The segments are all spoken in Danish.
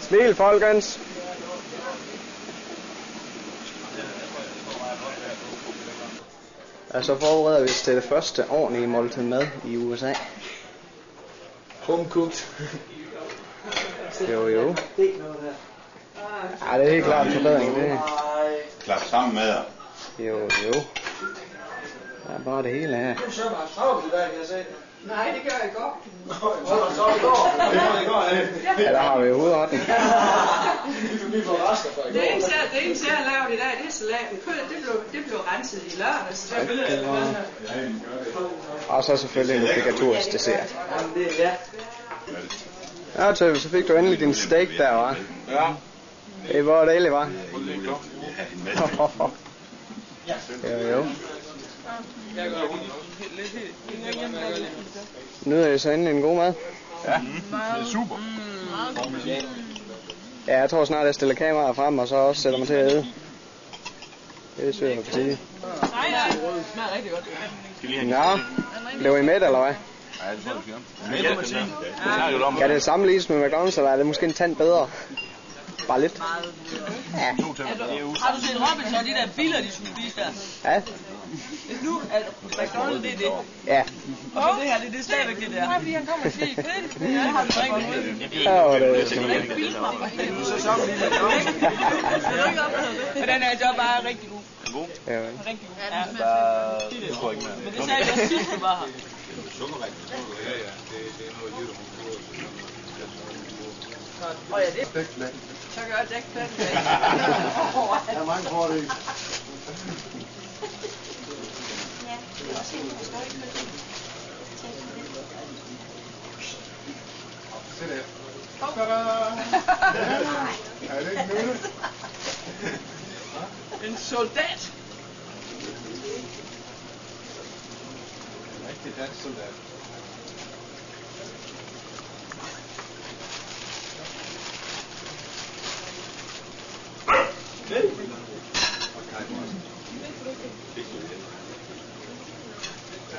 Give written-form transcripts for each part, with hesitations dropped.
Smil, folkens. Og så forbereder vi os til det første ordentlige måltid mad i USA. Home cooked. Jo. Ja, det er helt klart en forbedring, det. Klap sammen med dig. Jo. Der er bare det hele her. Du så meget travlt i dag, kan jeg se. Nej, det gør jeg godt. Ja, der har vi jo hovedretten. Det eneste, jeg har lavet i dag, det er salaten. Kødet, det blev renset i lørdags. Og så selvfølgelig en obligatorisk dessert. Ja. Ja, Tøve, så fik du endelig din steak der, hva'? Ja. Det var dejligt, hva'? Jo. Nyder I så endelig en god mad? Ja, det er super. Ja, jeg tror snart, jeg stiller kameraet frem, og så også sætter mig til at æde. Det er sødt at sige. Nej, det smager rigtig godt. Nå, blev I mæt, eller hvad? Ja, det tror jeg, Kan det sammenlignes med McDonald's, eller er det måske en tand bedre? Bare lidt. Ja. Har du set Robinson og de der biler, de skulle spise der? Ja. Nu er McDonald's, det er det. Ja. Og så det her, det er stadigvæk det der. Nej, fordi han kommer og siger, kød, jeg har det rigtig. Ja, det er sådan. Og den her job er rigtig god. God? Ja. Rigtig god. Ja, Det tror jeg ikke mere. men det sagde jeg også sidst, du var her. Åh ja, det Så gør jeg dækpladen. Der er mange fordele. Se der. Er det ikke nu? en soldat. Rigtig dansk soldat.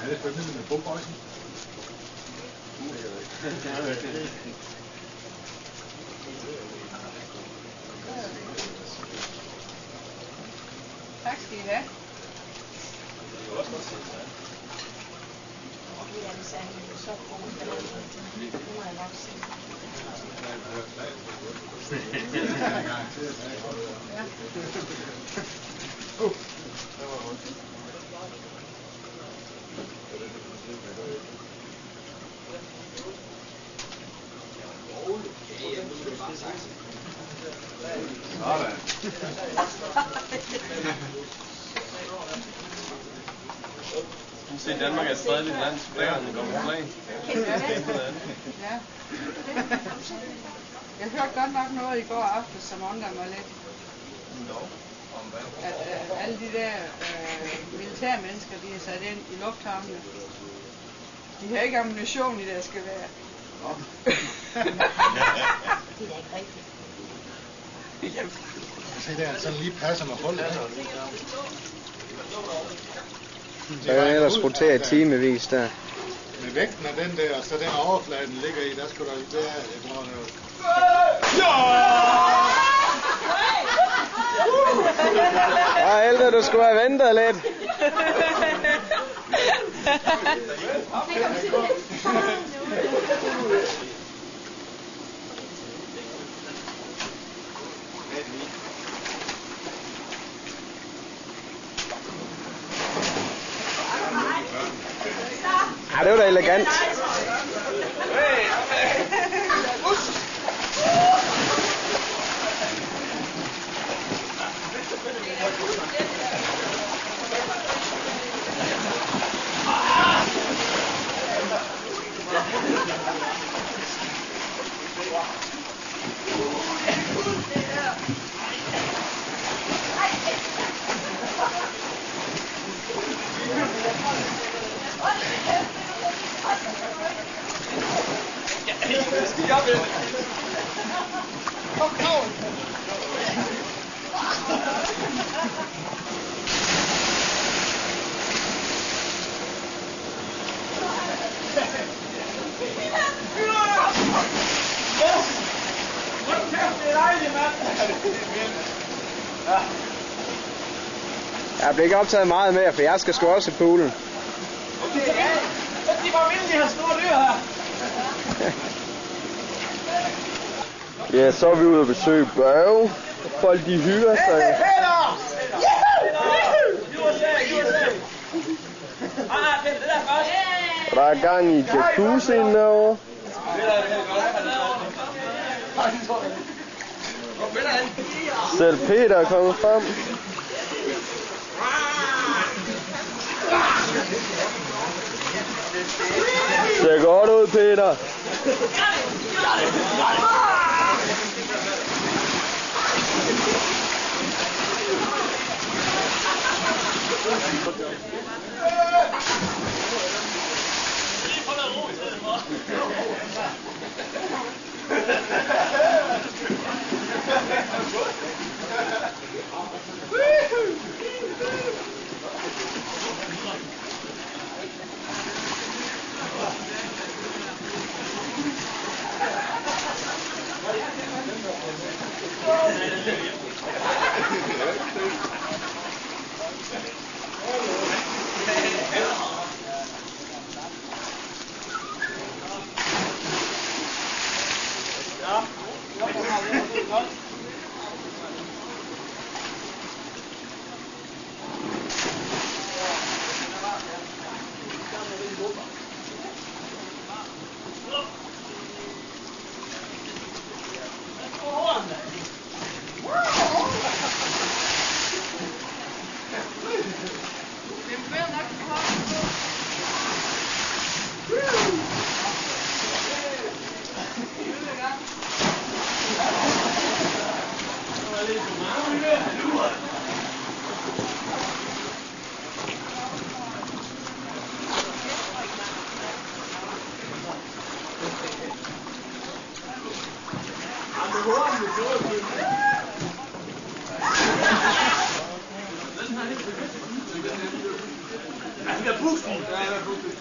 Er det følgende med bogprøjsen? Tak skal I have. Se, Danmark er et fredeligt land, så flagerne går på flag. Ja. Jeg hørte godt nok noget i går aftes, som undrer mig lidt. At alle de der militære mennesker, de er sat ind i lufthavnene. De har ikke ammunition i deres gevær. Det er ikke rigtigt. Se der, sådan lige passer med hullet. Så kan jeg ellers rotere i timevis der. Med vægten af den der, og så den overflade, den ligger i, der skulle der være et noget. Ja, Elde, du skulle have ventet lidt. Ja, det var da elegant. What? Jeg bliver ikke optaget meget mere, for jeg skal sgu også i poolen. Okay, ja. De var vilde, de her store dyr her. Ja, så er vi ude at besøge Børge. Folk de hygger sig. Og der er gang i jacuzzien derovre. Selv Peter er kommet frem. Ser godt ud, Peter.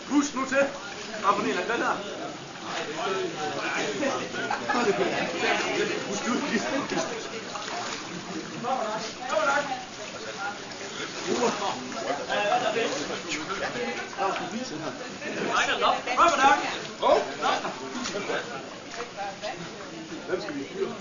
Pust nu til. Op og ned, lad den her. Pust ud. Hvem skal vi fyre?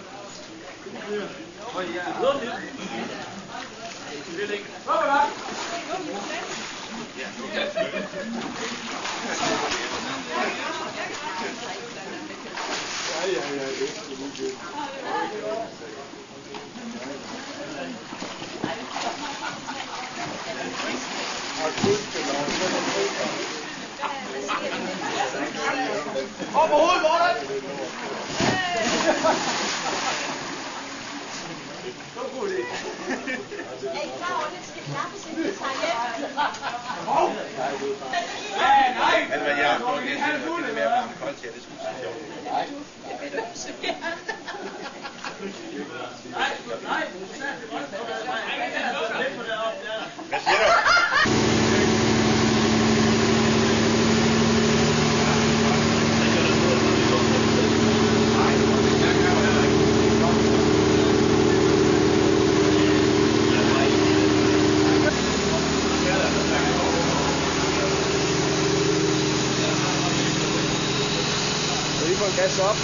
Op på hovedet, Morten! Det var en god idé. Er I klar over, at det skal klappes, inden vi tager hjem? Nej! Men hvad jeg har gjort, det er det med at varme koldt til, det skulle så sjovt. Nej. Hvad siger du? Gas op.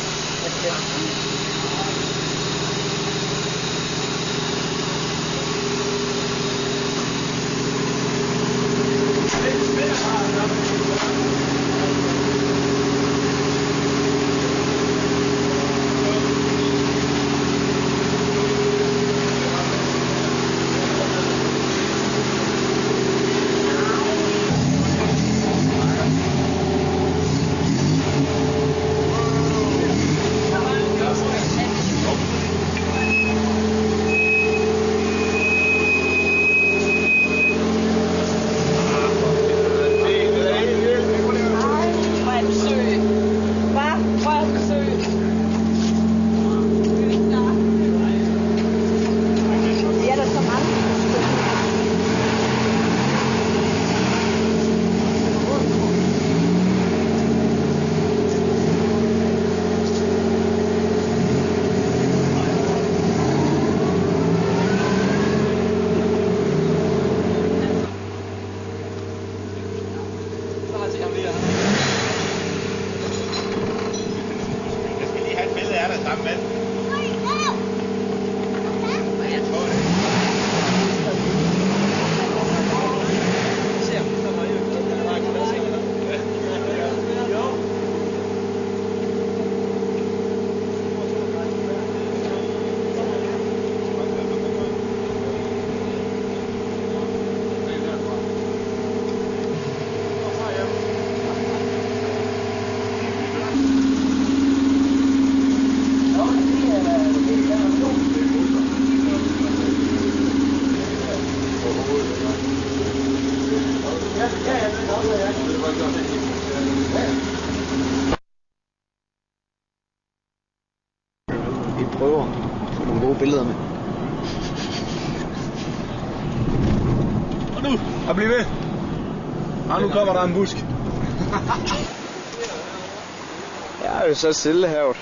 er samme mand. Vi prøver at få nogle gode billeder med. Og nu, og bliv ved. Og nu kommer der en busk. Jeg er jo så Stillehavet.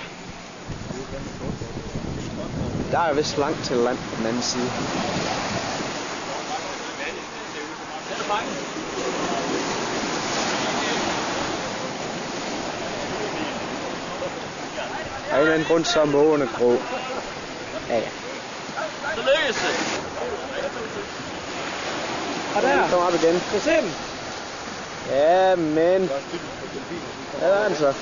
Der er vist langt til land på den anden side. Der er en eller anden grund, så er mågerne grå. Ja. Så lykkes det. Og der. Kom op igen. Kan du se dem? Ja, men. Ja, der er den så. Ej,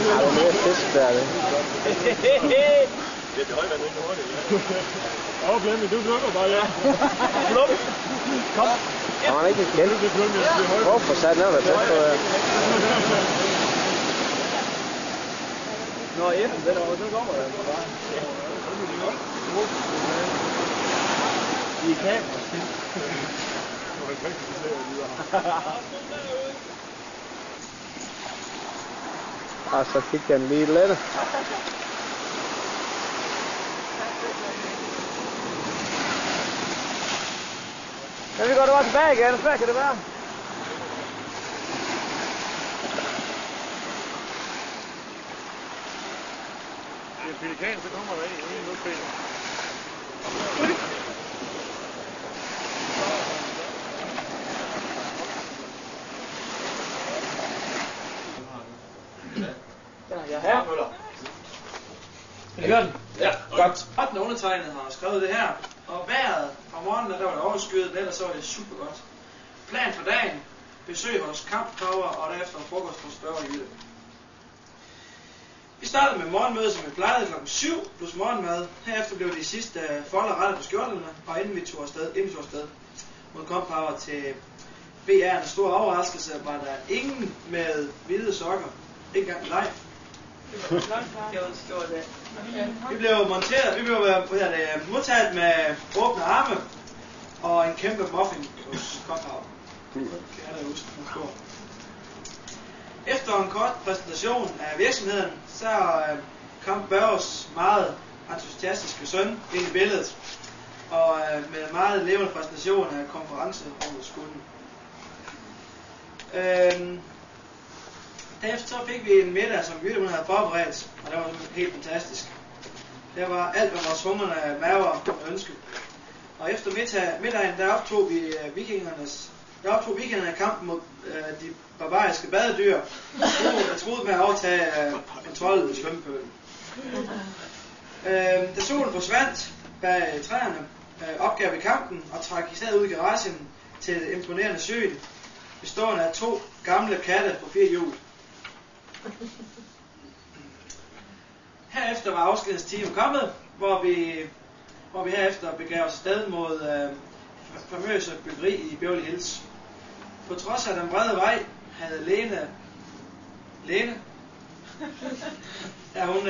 der er mere fisk der, det. Det er højt, men ikke hurtigt. Blemme, du plukker bare, ja. Pluk. Kom. Kan man ikke igen? Hvorfor sat ned der tæt på jer? Nå, F'en, den er over, så kommer der bare. I kamera. Og så fik jeg en lige lette. Men vi går bare tilbage igen, hvad kan det være? Det er pelikan, så kommer der en modspiller. Ja. Kan du høre den? Ja, godt. 8. undertegnet har skrevet det her. Og vejret fra morgenen, der var det overskyet, men ellers så var det super godt. Plan for dagen. Besøg hos kampkraver og derefter en frokost hos Børge i Jylland. Vi startede med morgenmøde, som vi plejede kl. 7 plus morgenmad. Herefter blev de sidste folder rettet på skjorterne, og inden vi tog afsted mod kampkraver til BR'ens store overraskelse, var der ingen med hvide sokker. Ikke engang live. Vi blev modtaget med åbne arme og en kæmpe muffin hos Kokhav. Efter en kort præsentation af virksomheden, så kom Børges meget entusiastiske søn ind i billedet, og med en meget levende præsentation af konferencerummets skulden. Derefter så fik vi en middag, som Jytte havde forberedt, og det var helt fantastisk. Det var alt, hvad vores hungrende maver kunne ønske. Og efter middagen, der optog vikingerne kampen mod de barbariske badedyr, der troede med at overtage kontrollen i svømmepølen. Da solen forsvandt bag træerne, opgav vi kampen og trak i stedet ud i garagen til et imponerende syn, bestående af 2 gamle katte på 4 hjul. Herefter var afskedens time kommet, hvor vi herefter begav os afsted mod famøse byggeri i Beverly Hills. På trods af den brede vej havde Lene, da hun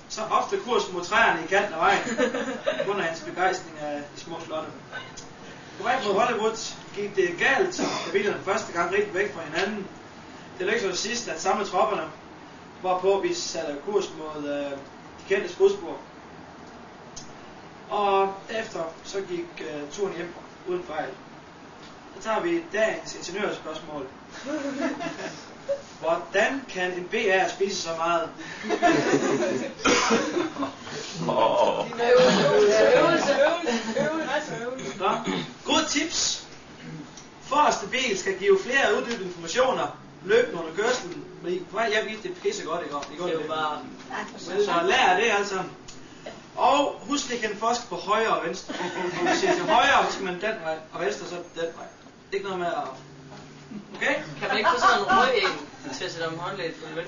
så ofte kurs mod træerne i kanten af vejen, på grund af hendes begejstring af de små slotte. På vej mod Hollywood gik det galt, da bilerne første gang rigtig væk fra hinanden. Det lykkedes til sidst at samle tropperne, hvorpå vi satte kurs mod de kendte skudspor. Og efter så gik turen hjem uden fejl. Så tager vi dagens ingeniørspørgsmål. Hvordan kan en BR spise så meget? Øvelse. Gode tips. forreste bil skal give flere uddybende informationer løbende under kørslen. Fordi på vej hjem gik det pissegodt, ikke? Det er jo bare... Så lær det altså. Og husk, det kan forske på højre og venstre. Hvis I til højre, så skal man den vej, og venstre så den vej. Ikke noget med at... Okay? Kan man ikke få sådan en rød en til at sætte om håndlæget på det?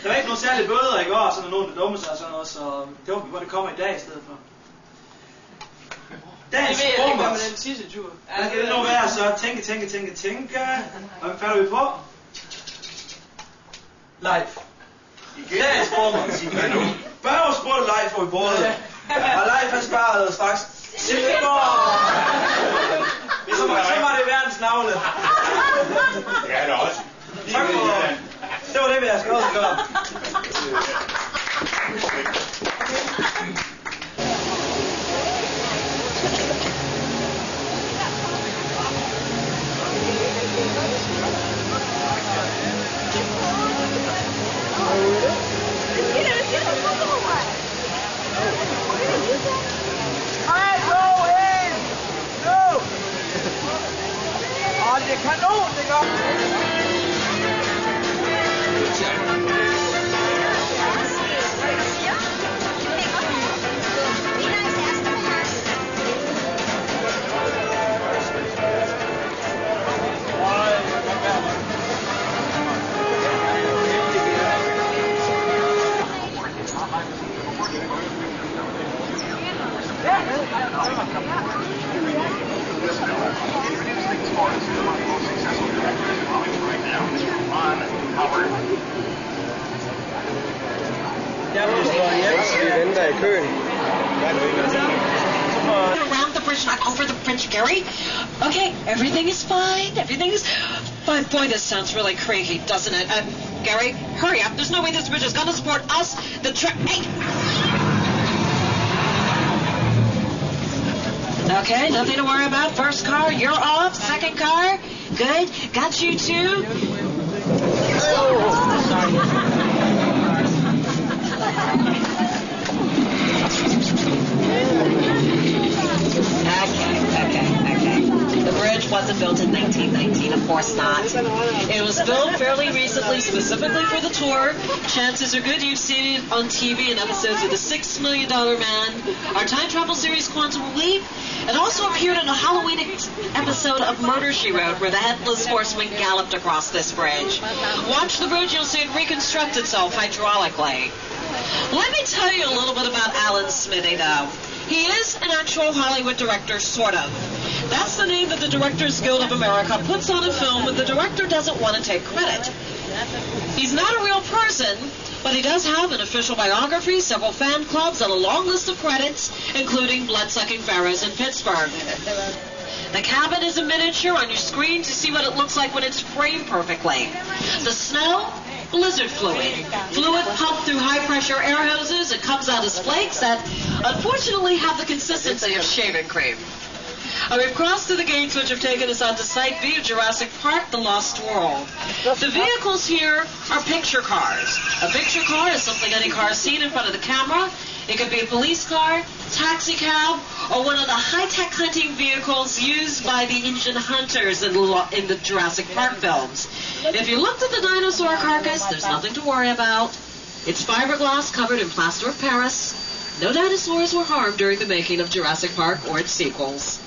Der var ikke nogen særlige bøder i går, sådan nogen der dumme sig og sådan noget, så det håber vi på, det kommer i dag i stedet for. Dagens sprogmål. Med den sidste tur. Hvad skal det nu være så? Tænke. Og hvad falder vi på? Live. Dagens sprogmål. Børge spurgte live for i bordet. Og live har sparet straks. Silkeborg! Så var det verdens navle. Ja, det er også. Tak for det. Var det, vi har skrevet til gøre. Det er kanon, det gør. Around the bridge, not over the bridge, Gary. Okay, everything is fine. Everything is fine. Boy, this sounds really crazy, doesn't it? Gary, hurry up. There's no way this bridge is going to support us. The Hey! Okay, nothing to worry about. First car, you're off. Second car, good. Got you too. Oh, sorry. Okay. The bridge wasn't built in 1919, of course not. It was built fairly recently, specifically for the tour. Chances are good you've seen it on TV in episodes of The $6 Million Man, our time travel series Quantum Leap, and also appeared in a Halloween episode of Murder, She Wrote, where the Headless Horseman galloped across this bridge. Watch the bridge, you'll see it reconstruct itself hydraulically. Let me tell you a little bit about Alan Smithy, though. He is an actual Hollywood director, sort of. That's the name that the Directors Guild of America puts on a film when the director doesn't want to take credit. He's not a real person, but he does have an official biography, several fan clubs, and a long list of credits, including Blood-Sucking Pharaohs in Pittsburgh. The cabin is a miniature on your screen to see what it looks like when it's framed perfectly. The snow? Blizzard fluid. Fluid pumped through high-pressure air hoses. It comes out as flakes that, unfortunately, have the consistency of shaving cream. We've crossed through the gates which have taken us onto Site B of Jurassic Park, The Lost World. The vehicles here are picture cars. A picture car is something any car is seen in front of the camera. It could be a police car, taxi cab, or one of the high-tech hunting vehicles used by the engine hunters in the Jurassic Park films. If you looked at the dinosaur carcass, there's nothing to worry about. It's fiberglass covered in plaster of Paris. No dinosaurs were harmed during the making of Jurassic Park or its sequels.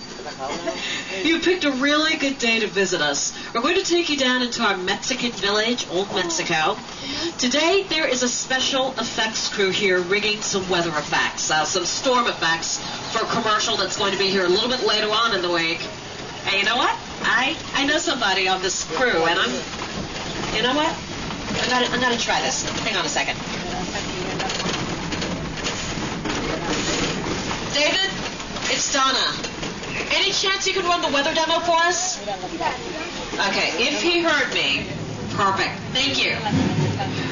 You picked a really good day to visit us. We're going to take you down into our Mexican village, Old Mexico. Today, there is a special effects crew here rigging some weather effects, some storm effects for a commercial that's going to be here a little bit later on in the week. And you know what? I know somebody on this crew, and you know what? I'm gonna try this. Hang on a second. David, it's Donna. Any chance you could run the weather demo for us? Okay, if he heard me, perfect. Thank you.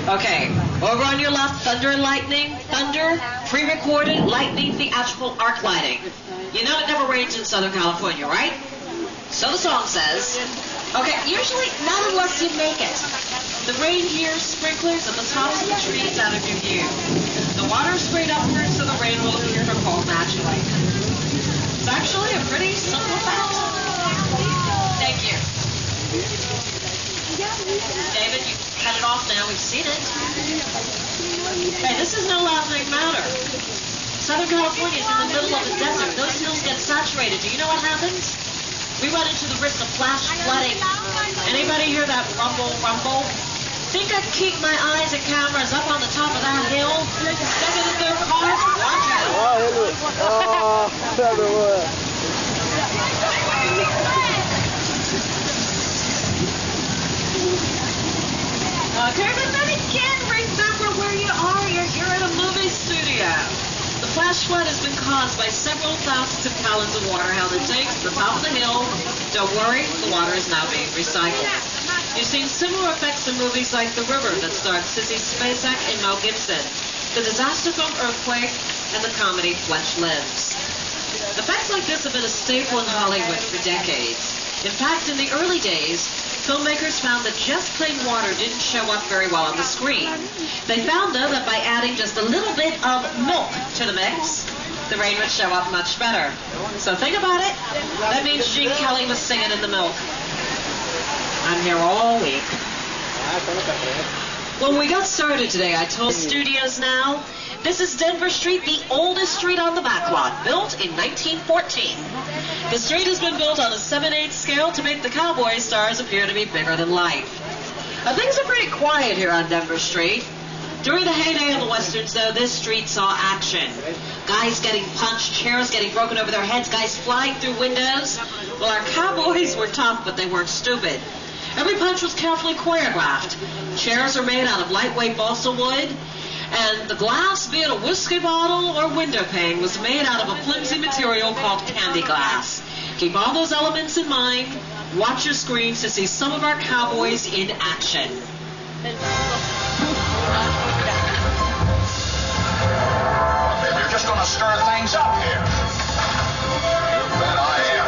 Okay, over on your left, thunder and lightning. Thunder, pre-recorded, lightning, theatrical arc lighting. You know it never rains in Southern California, right? So the song says. Okay, usually not unless you make it. The rain here, sprinklers at the tops of the trees out of your view. The water sprayed upwards so the rain will appear to fall naturally. It's actually a pretty simple fact. Thank you. David, you cut it off now. We've seen it. Hey, this is no laughing matter. Southern California is in the middle of a desert. Those hills get saturated. Do you know what happens? We run into the risk of flash flooding. Anybody hear that rumble, rumble? Think I can keep my eyes and cameras up on the top of that hill? Instead of their cars? Watch out. Okay, but then again, remember where you are. You're here at a movie studio. The flash flood has been caused by several thousands of gallons of water held in tanks to the top of the hill. Don't worry, the water is now being recycled. You've seen similar effects in movies like The River that starred Sissy Spacek and Mel Gibson, the disaster film Earthquake, and the comedy Fletch Lives. Effects like this have been a staple in Hollywood for decades. In fact, in the early days, filmmakers found that just plain water didn't show up very well on the screen. They found, though, that by adding just a little bit of milk to the mix, the rain would show up much better. So think about it. That means Gene Kelly was singing in the milk. I'm here all week. When we got started today, I told studios now, this is Denver Street, the oldest street on the backlot, built in 1914. The street has been built on a 7/8 scale to make the cowboy stars appear to be bigger than life. Now, things are pretty quiet here on Denver Street. During the heyday of the Westerns, though, this street saw action. Guys getting punched, chairs getting broken over their heads, guys flying through windows. Well, our cowboys were tough, but they weren't stupid. Every punch was carefully choreographed. Chairs are made out of lightweight balsa wood, and the glass, be it a whiskey bottle or window pane, was made out of a flimsy material called candy glass. Keep all those elements in mind. Watch your screens to see some of our cowboys in action. You're just going to stir things up here. You bet I am.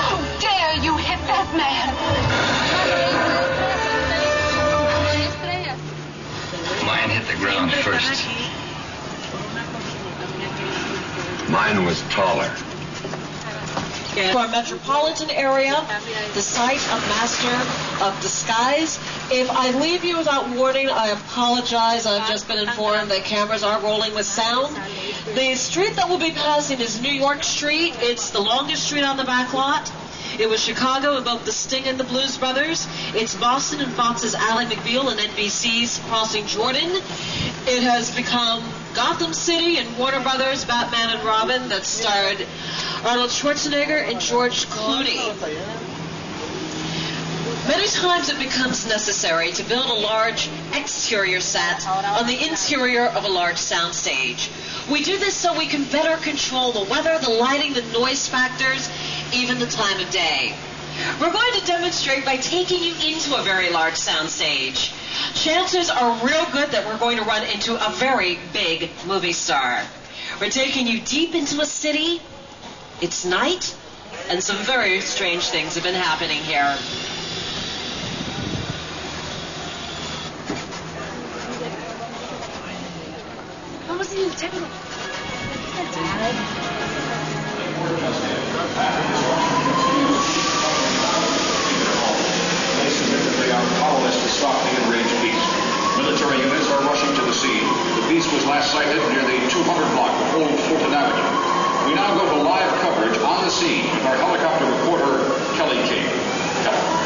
How dare you hit that man? Mine hit the ground first. Mine was taller. For our metropolitan area, the site of Master of Disguise. If I leave you without warning, I apologize. I've just been informed that cameras are rolling with sound. The street that we'll be passing is New York Street. It's the longest street on the backlot. It was Chicago and both the Sting and the Blues Brothers. It's Boston and Fox's Ally McBeal and NBC's Crossing Jordan. It has become Gotham City and Warner Brothers' Batman and Robin that starred Arnold Schwarzenegger and George Clooney. Many times it becomes necessary to build a large exterior set on the interior of a large soundstage. We do this so we can better control the weather, the lighting, the noise factors, even the time of day. We're going to demonstrate by taking you into a very large soundstage. Chances are real good that we're going to run into a very big movie star. We're taking you deep into a city. It's night, and some very strange things have been happening here. Vamos en el techo. They are powerless to stop the enraged beast. Military units are rushing to the scene. The beast was last sighted near the 200 block of Old Fulton Avenue. We now go to live coverage on the scene with our helicopter reporter, Kelly King. Kelly.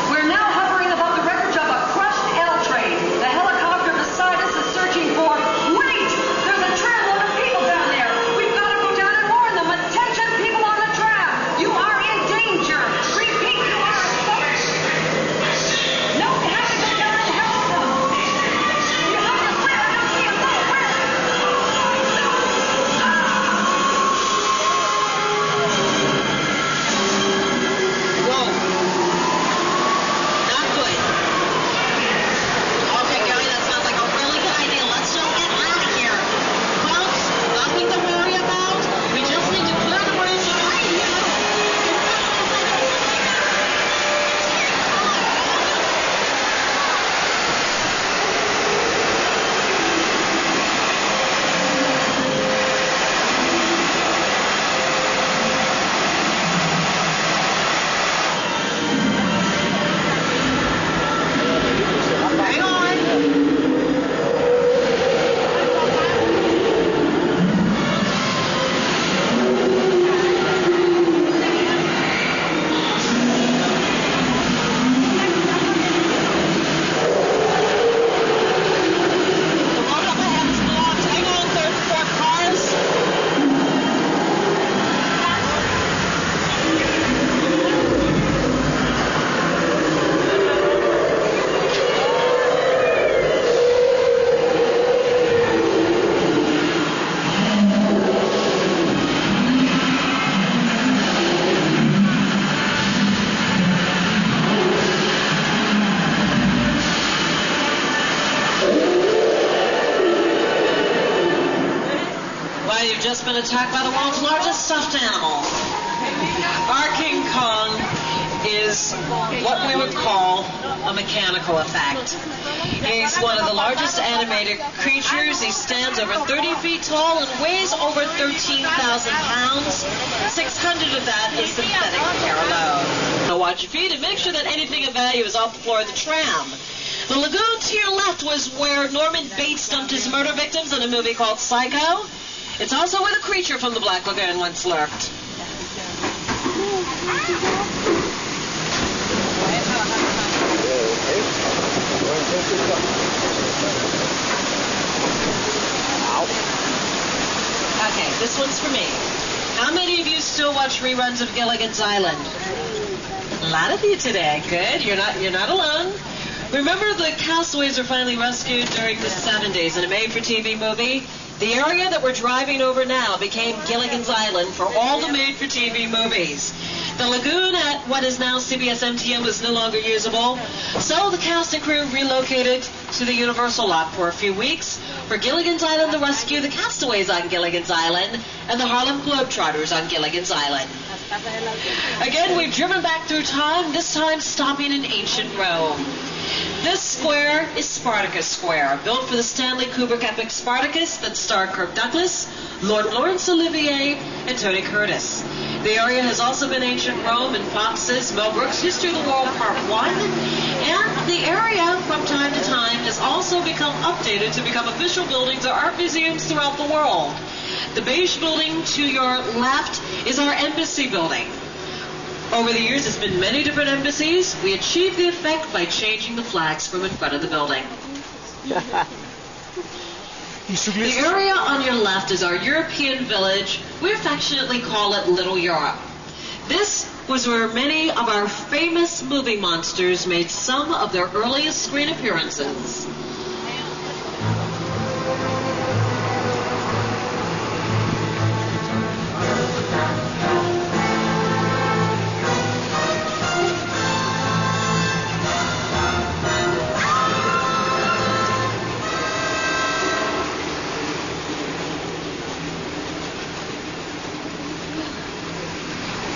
attacked by the world's largest stuffed animal. Our King Kong is what we would call a mechanical effect. He's one of the largest animated creatures. He stands over 30 feet tall and weighs over 13,000 pounds. 600 of that is synthetic hair alone. Now watch your feet and make sure that anything of value is off the floor of the tram. The lagoon to your left was where Norman Bates dumped his murder victims in a movie called Psycho. It's also where the creature from the Black Lagoon once lurked. Okay, this one's for me. How many of you still watch reruns of Gilligan's Island? A lot of you today. Good. You're not alone. Remember the castaways were finally rescued during the 70s in a made-for-TV movie? The area that we're driving over now became Gilligan's Island for all the made-for-TV movies. The lagoon at what is now CBS MTM was no longer usable, so the cast and crew relocated to the Universal lot for a few weeks for Gilligan's Island the Rescue, the castaways on Gilligan's Island, and the Harlem Globetrotters on Gilligan's Island. Again, we've driven back through time, this time stopping in ancient Rome. This square is Spartacus Square, built for the Stanley Kubrick epic Spartacus that starred Kirk Douglas, Lord Laurence Olivier, and Tony Curtis. The area has also been ancient Rome in Fox's Mel Brooks' History of the World Part 1, and the area from time to time has also become updated to become official buildings or art museums throughout the world. The beige building to your left is our embassy building. Over the years, there's been many different embassies. We achieved the effect by changing the flags from in front of the building. The area on your left is our European village. We affectionately call it Little Europe. This was where many of our famous movie monsters made some of their earliest screen appearances.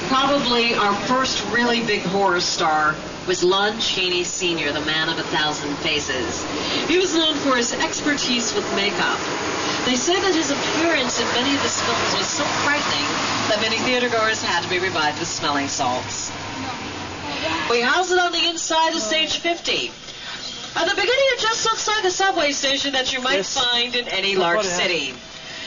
Probably our first really big horror star was Lon Chaney Sr., the man of 1,000 faces. He was known for his expertise with makeup. They say that his appearance in many of his films was so frightening that many theatergoers had to be revived with smelling salts. We house it on the inside of stage 50. At the beginning, it just looks like a subway station that you might find in any large city.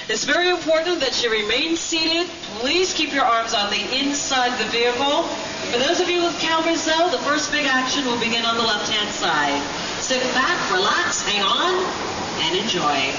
It's very important that you remain seated. Please keep your arms on the inside of the vehicle. For those of you with cameras, though, the first big action will begin on the left-hand side. Sit back, relax, hang on, and enjoy.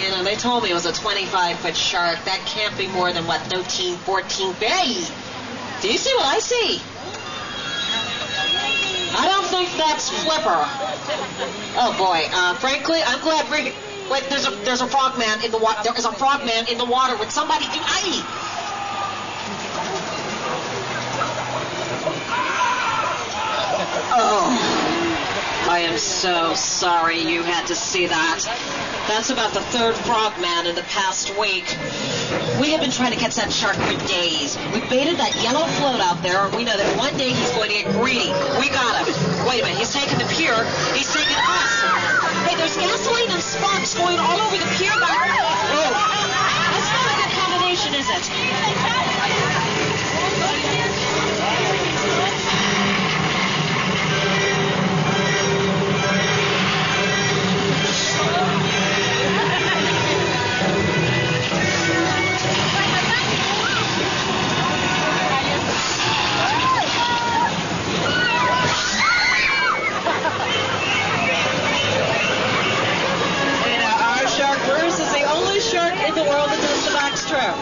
You know, they told me it was a 25-foot shark. That can't be more than, what, 13, 14 feet? Hey! Do you see what I see? I don't think that's Flipper. Oh, boy. Frankly, I'm glad we're... Wait, there's a frogman in the water. There is a frogman in the water with somebody. Oh, I am so sorry you had to see that. That's about the third frogman in the past week. We have been trying to catch that shark for days. We baited that yellow float out there, and we know that one day he's going to get greedy. We got him. Wait a minute, he's taking the pier. He's taking us. Hey, there's gasoline and sparks going all over the pier back there. Oh, that's not a good combination, is it? Bruce is the only shark in the world that does the backstroke.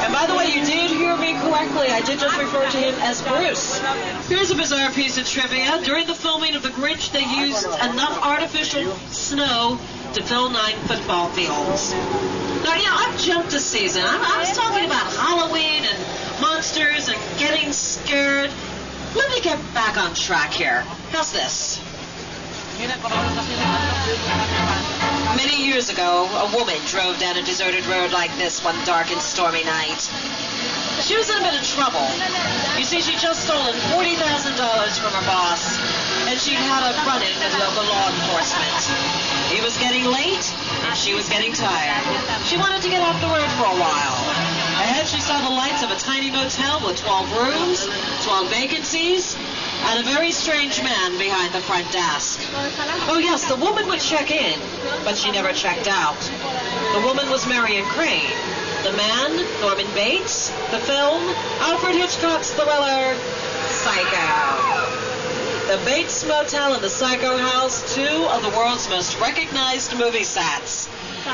And by the way, you did hear me correctly. I did just refer to him as Bruce. Here's a bizarre piece of trivia. During the filming of The Grinch, they used enough artificial snow to fill 9 football fields. Now, you know, I've jumped a season. I was talking about Halloween and monsters and getting scared. Let me get back on track here. How's this? Many years ago, a woman drove down a deserted road like this one dark and stormy night. She was in a bit of trouble. You see, she'd just stolen $40,000 from her boss, and she'd had a run-in with local law enforcement. He was getting late, and she was getting tired. She wanted to get off the road for a while. Ahead, she saw the lights of a tiny motel with 12 rooms, 12 vacancies, and a very strange man behind the front desk. Oh yes, the woman would check in, but she never checked out. The woman was Marion Crane. The man, Norman Bates. The film, Alfred Hitchcock's thriller, Psycho. The Bates Motel and the Psycho House, 2 of the world's most recognized movie sets.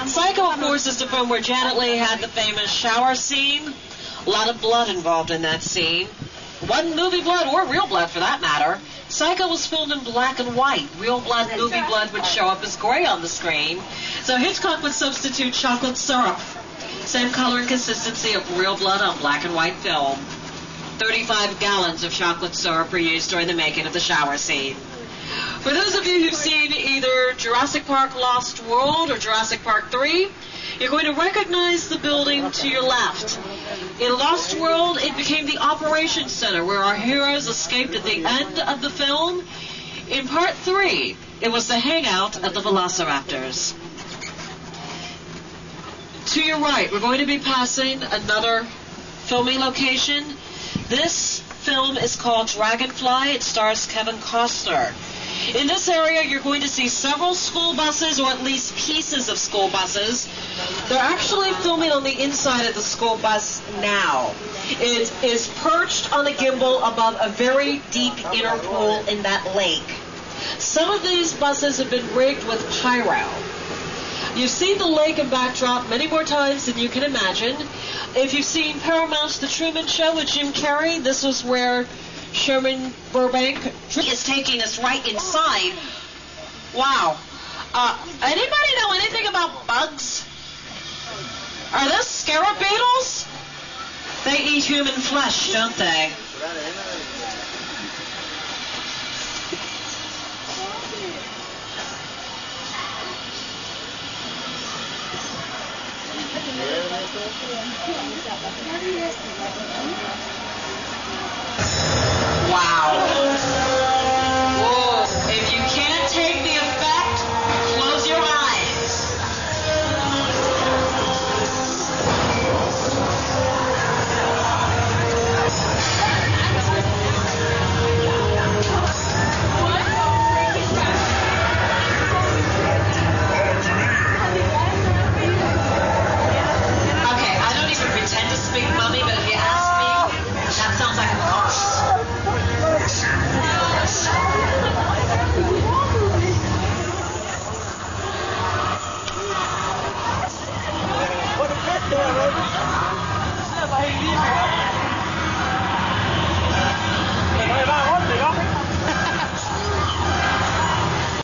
Psycho, of course, is the film where Janet Leigh had the famous shower scene. A lot of blood involved in that scene. Wasn't movie blood or real blood for that matter. Psycho was filmed in black and white. Real blood, movie blood would show up as gray on the screen. So Hitchcock would substitute chocolate syrup. Same color and consistency of real blood on black and white film. 35 gallons of chocolate syrup were used during the making of the shower scene. For those of you who've seen either Jurassic Park Lost World or Jurassic Park 3, you're going to recognize the building to your left. In Lost World, it became the operations center where our heroes escaped at the end of the film. In Part 3, it was the hangout of the Velociraptors. To your right, we're going to be passing another filming location. This film is called Dragonfly. It stars Kevin Costner. In this area, you're going to see several school buses, or at least pieces of school buses. They're actually filming on the inside of the school bus now. It is perched on a gimbal above a very deep inner pool in that lake. Some of these buses have been rigged with pyro. You've seen the lake and backdrop many more times than you can imagine. If you've seen Paramount's The Truman Show with Jim Carrey, this was where Sherman Burbank is taking us right inside. Wow. Anybody know anything about bugs? Are those scarab beetles? They eat human flesh, don't they? Wow.